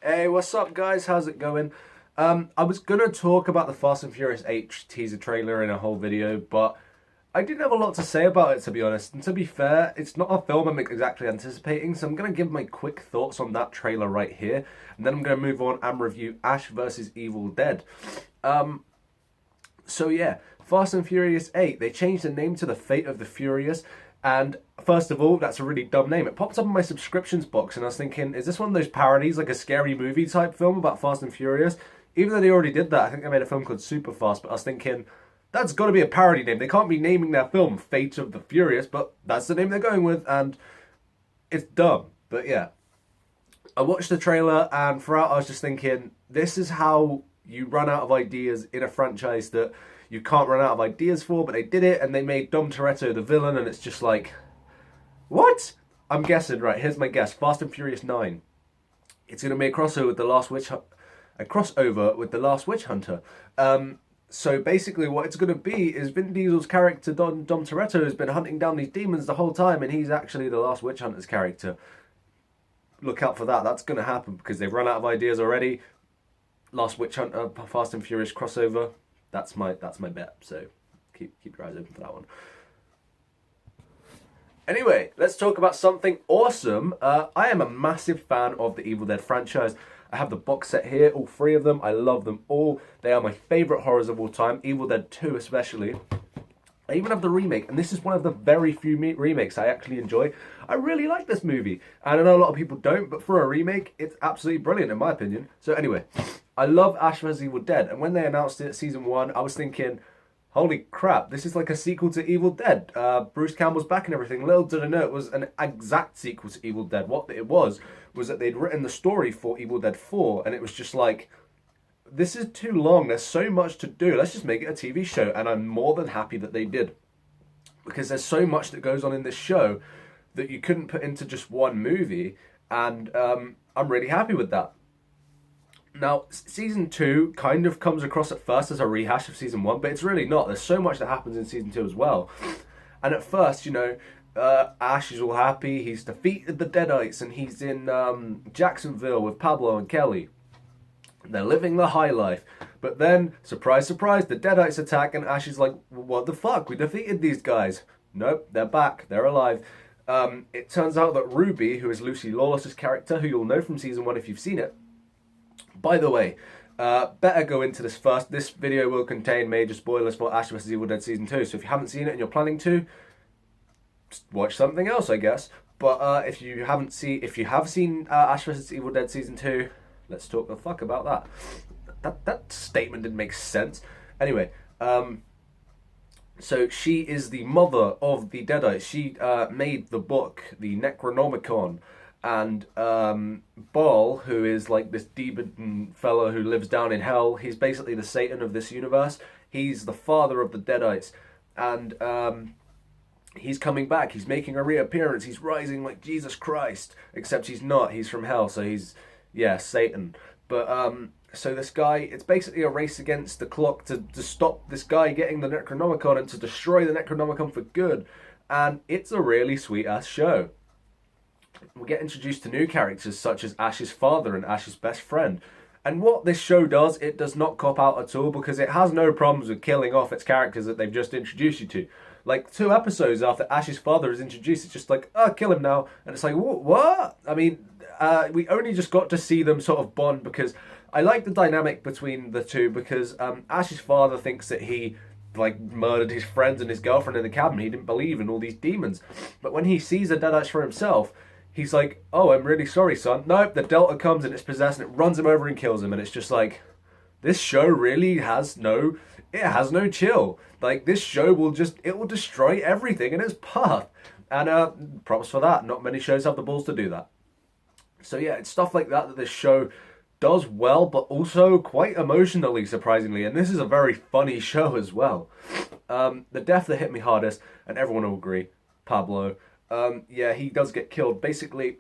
Hey, what's up, guys? How's it going? I was gonna talk about the Fast and Furious 8 teaser trailer in a whole video, but I didn't have a lot to say about it, to be honest. And to be fair, it's not a film I'm exactly anticipating, so I'm gonna give my quick thoughts on that trailer right here, and then I'm gonna move on and review Ash vs. Evil Dead. So yeah, Fast and Furious 8, they changed the name to The Fate of the Furious, and first of all, that's a really dumb name. It popped up in my subscriptions box, and I was thinking, is this one of those parodies, like a scary movie type film about Fast and Furious? Even though they already did that, I think they made a film called Super Fast, but I was thinking, that's got to be a parody name. They can't be naming their film Fate of the Furious, but that's the name they're going with, and it's dumb. But yeah, I watched the trailer, and throughout I was just thinking, this is how you run out of ideas in a franchise that you can't run out of ideas for, but they did it, and they made Dom Toretto the villain, and it's just like, what? I'm guessing, right, here's my guess. Fast and Furious 9. It's going to be a crossover with The Last Witch Hunter. So basically what it's going to be is Vin Diesel's character, Dom Toretto, has been hunting down these demons the whole time, and he's actually the Last Witch Hunter's character. Look out for that. That's going to happen because they've run out of ideas already. Last Witch Hunter, Fast and Furious crossover. That's my bet. So keep your eyes open for that one. Anyway, let's talk about something awesome. I am a massive fan of the Evil Dead franchise. I have the box set here, all three of them. I love them all. They are my favourite horrors of all time, Evil Dead 2 especially. I even have the remake, and this is one of the very few remakes I actually enjoy. I really like this movie, and I know a lot of people don't, but for a remake, it's absolutely brilliant in my opinion. So anyway, I love Ash vs. Evil Dead, and when they announced it, Season 1, I was thinking, holy crap, this is like a sequel to Evil Dead. Bruce Campbell's back and everything. Little did I know it was an exact sequel to Evil Dead. What it was that they'd written the story for Evil Dead 4, and it was just like, this is too long, there's so much to do, let's just make it a TV show. And I'm more than happy that they did, because there's so much that goes on in this show that you couldn't put into just one movie, and I'm really happy with that. Now, Season 2 kind of comes across at first as a rehash of Season 1, but it's really not. There's so much that happens in Season 2 as well. And at first, you know, Ash is all happy. He's defeated the Deadites, and he's in Jacksonville with Pablo and Kelly. They're living the high life. But then, surprise, surprise, the Deadites attack, and Ash is like, what the fuck? We defeated these guys. Nope, they're back. They're alive. It turns out that Ruby, who is Lucy Lawless's character, who you'll know from Season 1 if you've seen it. By the way, better go into this first. This video will contain major spoilers for Ash vs. Evil Dead Season 2, so if you haven't seen it and you're planning to, just watch something else, I guess. But if you have seen Ash vs. Evil Dead Season 2, let's talk the fuck about that. That statement didn't make sense. Anyway, so she is the mother of the Deadites. She made the book, the Necronomicon. And Baal, who is like this demon fellow who lives down in hell, he's basically the Satan of this universe. He's the father of the Deadites. And he's coming back. He's making a reappearance. He's rising like Jesus Christ. Except he's not. He's from hell. So he's, yeah, Satan. But so this guy, it's basically a race against the clock to stop this guy getting the Necronomicon and to destroy the Necronomicon for good. And it's a really sweet-ass show. We get introduced to new characters such as Ash's father and Ash's best friend. And what this show does, it does not cop out at all, because it has no problems with killing off its characters that they've just introduced you to. Like 2 episodes after Ash's father is introduced, it's just like, oh, kill him now. And it's like, what? I mean, we only just got to see them sort of bond, because I like the dynamic between the two, because Ash's father thinks that he like murdered his friends and his girlfriend in the cabin. He didn't believe in all these demons. But when he sees the Deadites for himself, he's like, oh, I'm really sorry, son. Nope, the Delta comes and it's possessed and it runs him over and kills him. And it's just like, this show really has no chill. Like, this show will destroy everything in its path. And props for that. Not many shows have the balls to do that. So yeah, it's stuff like that this show does well, but also quite emotionally, surprisingly. And this is a very funny show as well. The death that hit me hardest, and everyone will agree, Pablo. Yeah, he does get killed. Basically,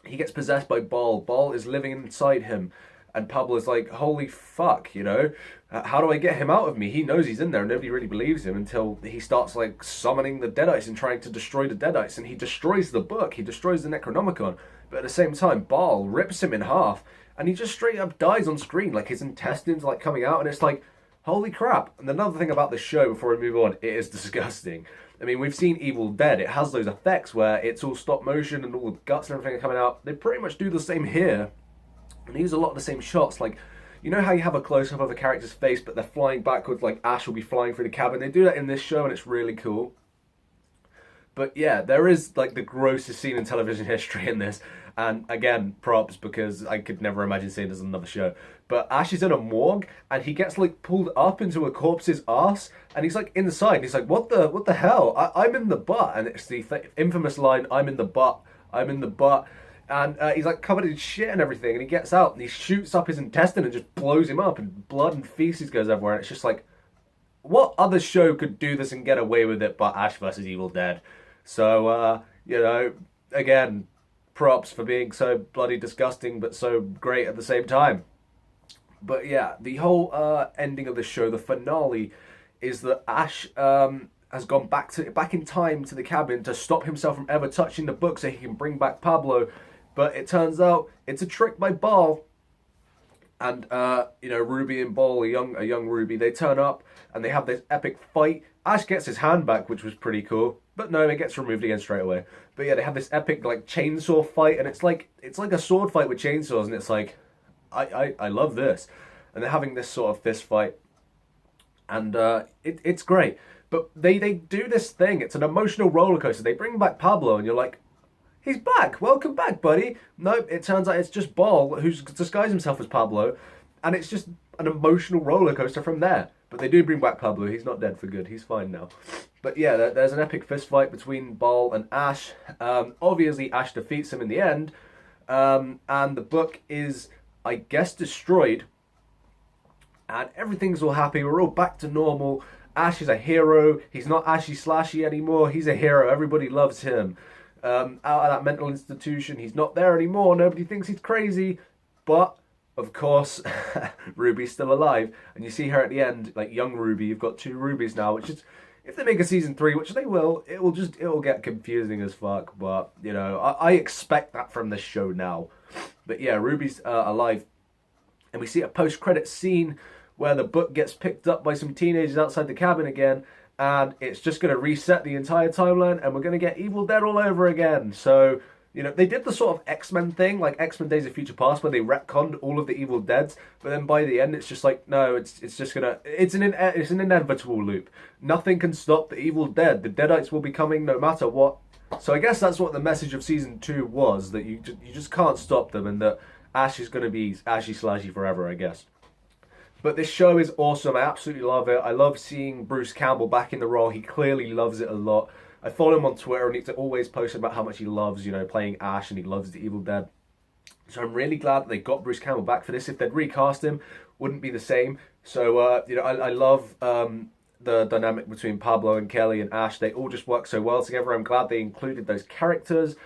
he gets possessed by Baal. Baal is living inside him. And Pablo's like, holy fuck, you know? How do I get him out of me? He knows he's in there. Nobody really believes him until he starts, like, summoning the Deadites and trying to destroy the Deadites. And he destroys the book. He destroys the Necronomicon. But at the same time, Baal rips him in half. and he just straight up dies on screen. Like, his intestines like coming out, and it's like, holy crap. And another thing about this show, before we move on, it is disgusting. I mean, we've seen Evil Dead. It has those effects where it's all stop motion and all the guts and everything are coming out. They pretty much do the same here. And they use a lot of the same shots. Like, you know how you have a close-up of a character's face, but they're flying backwards, like Ash will be flying through the cabin? They do that in this show, and it's really cool. But yeah, there is like the grossest scene in television history in this. And again, props, because I could never imagine seeing this in another show. But Ash is in a morgue, and he gets like pulled up into a corpse's ass, and he's like inside. And he's like, what the hell? I'm in the butt. And it's the infamous line, I'm in the butt, I'm in the butt. And he's like covered in shit and everything, and he gets out and he shoots up his intestine and just blows him up, and blood and feces goes everywhere. And it's just like, what other show could do this and get away with it but Ash vs. Evil Dead? So, you know, again, props for being so bloody disgusting but so great at the same time. But yeah, the whole ending of the show, the finale, is that Ash has gone back in time to the cabin to stop himself from ever touching the book so he can bring back Pablo. But it turns out it's a trick by Ball. And you know, Ruby and Ball, a young Ruby, they turn up and they have this epic fight. Ash gets his hand back, which was pretty cool, but no, it gets removed again straight away. But yeah, they have this epic like chainsaw fight, and it's like a sword fight with chainsaws, and it's like, I love this. And they're having this sort of fist fight, and it's great. But they do this thing. It's an emotional roller coaster. They bring back Pablo, and you're like, he's back. Welcome back, buddy. Nope, it turns out it's just Ball who's disguised himself as Pablo, and it's just an emotional roller coaster from there. But they do bring back Pablo. He's not dead for good. He's fine now. But yeah, there's an epic fist fight between Ball and Ash. Obviously, Ash defeats him in the end, and the book is, I guess, destroyed. And everything's all happy. We're all back to normal. Ash is a hero. He's not Ashy Slashy anymore. He's a hero. Everybody loves him. Out of that mental institution, he's not there anymore. Nobody thinks he's crazy. But of course, Ruby's still alive, and you see her at the end, like young Ruby. You've got two Rubies now, which is, if they make a season 3, which they will, it will get confusing as fuck. But you know, I expect that from this show now. But yeah, Ruby's alive, and we see a post-credit scene where the book gets picked up by some teenagers outside the cabin again, and it's just going to reset the entire timeline, and we're going to get Evil Dead all over again. So, you know, they did the sort of X-Men thing, like X-Men Days of Future Past, where they retconned all of the Evil Deads, but then by the end, it's just like, no, it's just gonna, it's an inevitable loop. Nothing can stop the Evil Dead. The Deadites will be coming no matter what. So I guess that's what the message of season 2 was, that you just can't stop them, and that Ash is going to be Ashy Slashy forever, I guess. But this show is awesome. I absolutely love it. I love seeing Bruce Campbell back in the role. He clearly loves it a lot. I follow him on Twitter, and he's always posting about how much he loves, you know, playing Ash, and he loves the Evil Dead. So I'm really glad that they got Bruce Campbell back for this. If they'd recast him, wouldn't be the same. So, you know, I love the dynamic between Pablo and Kelly and Ash. They all just work so well together. I'm glad they included those characters.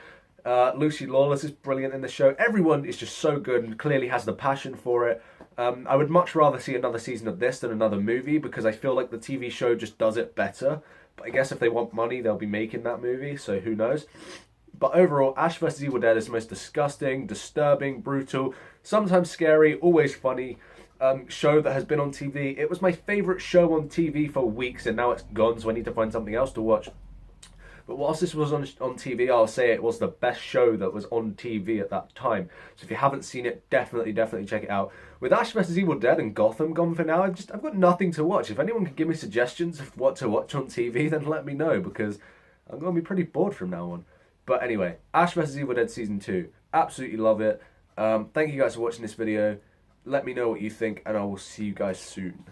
Lucy Lawless is brilliant in the show. Everyone is just so good and clearly has the passion for it. I would much rather see another season of this than another movie, because I feel like the TV show just does it better. But I guess if they want money, they'll be making that movie, so who knows. But overall, Ash vs. Evil Dead is the most disgusting, disturbing, brutal, sometimes scary, always funny show that has been on TV. It was my favourite show on TV for weeks, and now it's gone, so I need to find something else to watch. But whilst this was on TV, I'll say it was the best show that was on TV at that time. So if you haven't seen it, definitely check it out. With Ash vs. Evil Dead and Gotham gone for now, I've got nothing to watch. If anyone can give me suggestions of what to watch on TV, then let me know, because I'm going to be pretty bored from now on. But anyway, Ash vs. Evil Dead Season 2. Absolutely love it. Thank you guys for watching this video. Let me know what you think, and I will see you guys soon.